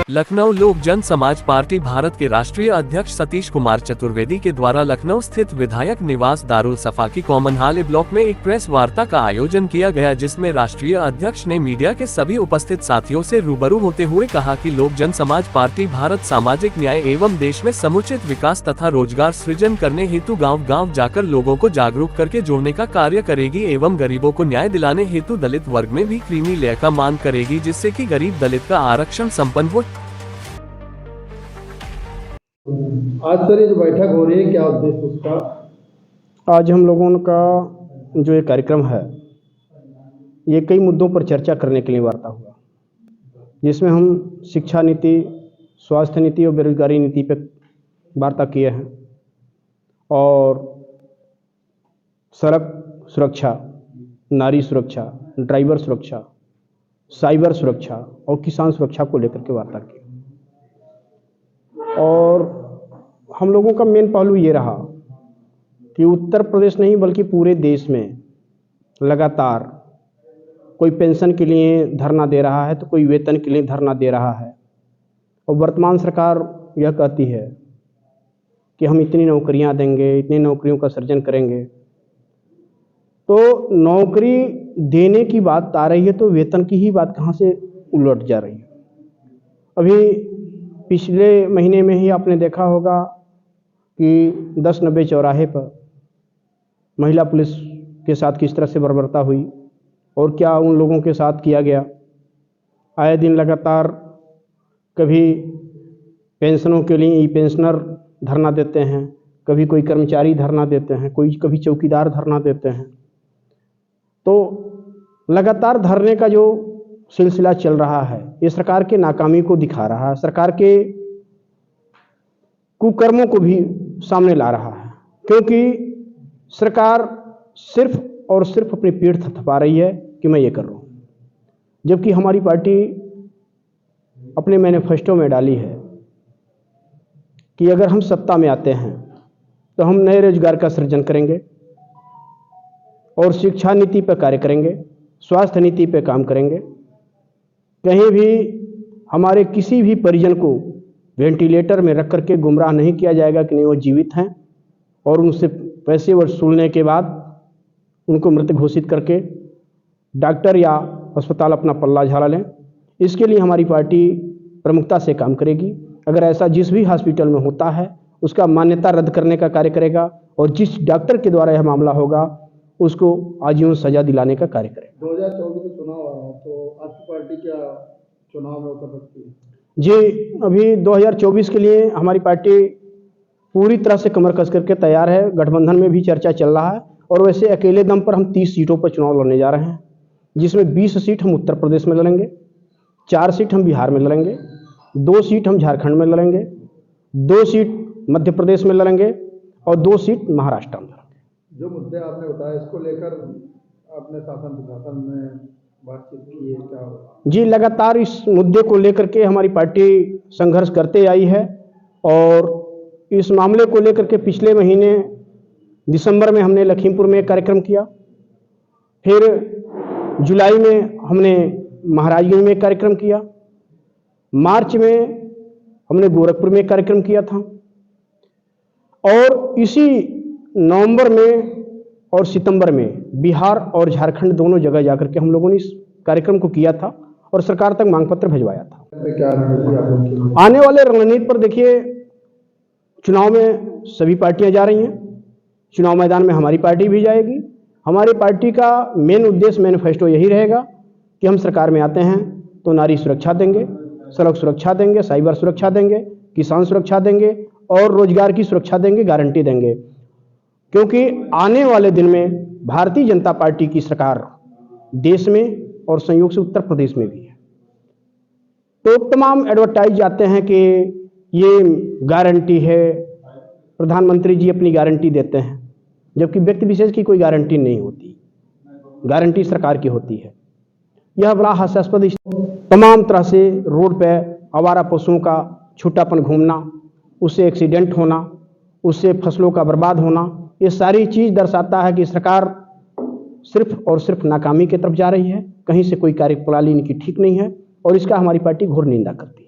लखनऊ लोक जन समाज पार्टी भारत के राष्ट्रीय अध्यक्ष सतीश कुमार चतुर्वेदी के द्वारा लखनऊ स्थित विधायक निवास दारुल सफा की कॉमन हाल ब्लॉक में एक प्रेस वार्ता का आयोजन किया गया, जिसमें राष्ट्रीय अध्यक्ष ने मीडिया के सभी उपस्थित साथियों से रूबरू होते हुए कहा कि लोक जन समाज पार्टी भारत सामाजिक न्याय एवं देश में समुचित विकास तथा रोजगार सृजन करने हेतु गाँव-गाँव जाकर लोगों को जागरूक करके जोड़ने का कार्य करेगी एवं गरीबों को न्याय दिलाने हेतु दलित वर्ग में भी क्रीमी लेयर का मांग करेगी, जिससे कि गरीब दलित का आरक्षण संपन्न हो। आज सर ये जो बैठक हो रही है, क्या उद्देश्य उसका? आज हम लोगों का जो ये कार्यक्रम है, ये कई मुद्दों पर चर्चा करने के लिए वार्ता हुआ, जिसमें हम शिक्षा नीति, स्वास्थ्य नीति और बेरोजगारी नीति पर वार्ता किए हैं और सड़क सुरक्षा, नारी सुरक्षा, ड्राइवर सुरक्षा, साइबर सुरक्षा और किसान सुरक्षा को लेकर के वार्ता की। और हम लोगों का मेन पहलू ये रहा कि उत्तर प्रदेश नहीं बल्कि पूरे देश में लगातार कोई पेंशन के लिए धरना दे रहा है तो कोई वेतन के लिए धरना दे रहा है, और वर्तमान सरकार यह कहती है कि हम इतनी नौकरियां देंगे, इतनी नौकरियों का सृजन करेंगे। तो नौकरी देने की बात आ रही है तो वेतन की ही बात कहाँ से उलट जा रही है। अभी पिछले महीने में ही आपने देखा होगा कि 10-90 चौराहे पर महिला पुलिस के साथ किस तरह से बर्बरता हुई और क्या उन लोगों के साथ किया गया। आए दिन लगातार कभी पेंशनों के लिए ई पेंशनर धरना देते हैं, कभी कोई कर्मचारी धरना देते हैं, कभी चौकीदार धरना देते हैं। तो लगातार धरने का जो सिलसिला चल रहा है, ये सरकार के नाकामी को दिखा रहा है, सरकार के कुकर्मों को भी सामने ला रहा है, क्योंकि सरकार सिर्फ और सिर्फ अपनी पीठ थपथपा रही है कि मैं ये कर रहा हूँ, जबकि हमारी पार्टी अपने मैनिफेस्टो में डाली है कि अगर हम सत्ता में आते हैं तो हम नए रोजगार का सृजन करेंगे और शिक्षा नीति पर कार्य करेंगे, स्वास्थ्य नीति पर काम करेंगे। कहीं भी हमारे किसी भी परिजन को वेंटिलेटर में रख करके गुमराह नहीं किया जाएगा कि नहीं वो जीवित हैं, और उनसे पैसे वसूलने के बाद उनको मृत घोषित करके डॉक्टर या अस्पताल अपना पल्ला झाड़ा लें। इसके लिए हमारी पार्टी प्रमुखता से काम करेगी। अगर ऐसा जिस भी हॉस्पिटल में होता है उसका मान्यता रद्द करने का कार्य करेगा, और जिस डॉक्टर के द्वारा यह मामला होगा उसको आजीवन सजा दिलाने का कार्य करेगा। 2024 में चुनाव आ रहा है, तो आपकी पार्टी क्या चुनाव में उतर सकती है? जी, अभी 2024 के लिए हमारी पार्टी पूरी तरह से कमर कस करके तैयार है। गठबंधन में भी चर्चा चल रहा है, और वैसे अकेले दम पर हम 30 सीटों पर चुनाव लड़ने जा रहे हैं, जिसमें 20 सीट हम उत्तर प्रदेश में लड़ेंगे, 4 सीट हम बिहार में लड़ेंगे, 2 सीट हम झारखंड में लड़ेंगे, 2 सीट मध्य प्रदेश में लड़ेंगे और 2 सीट महाराष्ट्र में लड़ेंगे। जो मुद्दे आपने बताया, इसको लेकर आपने शासन प्रशासन में बातचीत की है क्या? जी, लगातार इस मुद्दे को लेकर के हमारी पार्टी संघर्ष करते आई है, और इस मामले को लेकर के पिछले महीने दिसंबर में हमने लखीमपुर में एक कार्यक्रम किया, फिर जुलाई में हमने महाराजगंज में एक कार्यक्रम किया, मार्च में हमने गोरखपुर में एक कार्यक्रम किया था, और इसी नवंबर में और सितंबर में बिहार और झारखंड दोनों जगह जाकर के हम लोगों ने इस कार्यक्रम को किया था और सरकार तक मांग पत्र भिजवाया था। क्या रणनीति आने वाले रणनीति पर देखिए, चुनाव में सभी पार्टियां जा रही हैं, चुनाव मैदान में हमारी पार्टी भी जाएगी। हमारी पार्टी का मेन उद्देश्य, मैनिफेस्टो यही रहेगा कि हम सरकार में आते हैं तो नारी सुरक्षा देंगे, सड़क सुरक्षा देंगे, साइबर सुरक्षा देंगे, किसान सुरक्षा देंगे और रोजगार की सुरक्षा देंगे, गारंटी देंगे। क्योंकि आने वाले दिन में भारतीय जनता पार्टी की सरकार देश में और संयोग से उत्तर प्रदेश में भी है। तो तमाम एडवर्टाइज आते हैं कि ये गारंटी है, प्रधानमंत्री जी अपनी गारंटी देते हैं, जबकि व्यक्ति विशेष की कोई गारंटी नहीं होती, गारंटी सरकार की होती है। यह बड़ा हास्यास्पद, तमाम तरह से रोड पे आवारा पशुओं का छूटापन घूमना, उससे एक्सीडेंट होना, उससे फसलों का बर्बाद होना, ये सारी चीज़ दर्शाता है कि सरकार सिर्फ और सिर्फ नाकामी की तरफ जा रही है। कहीं से कोई कार्यप्रणाली इनकी ठीक नहीं है, और इसका हमारी पार्टी घोर निंदा करती है।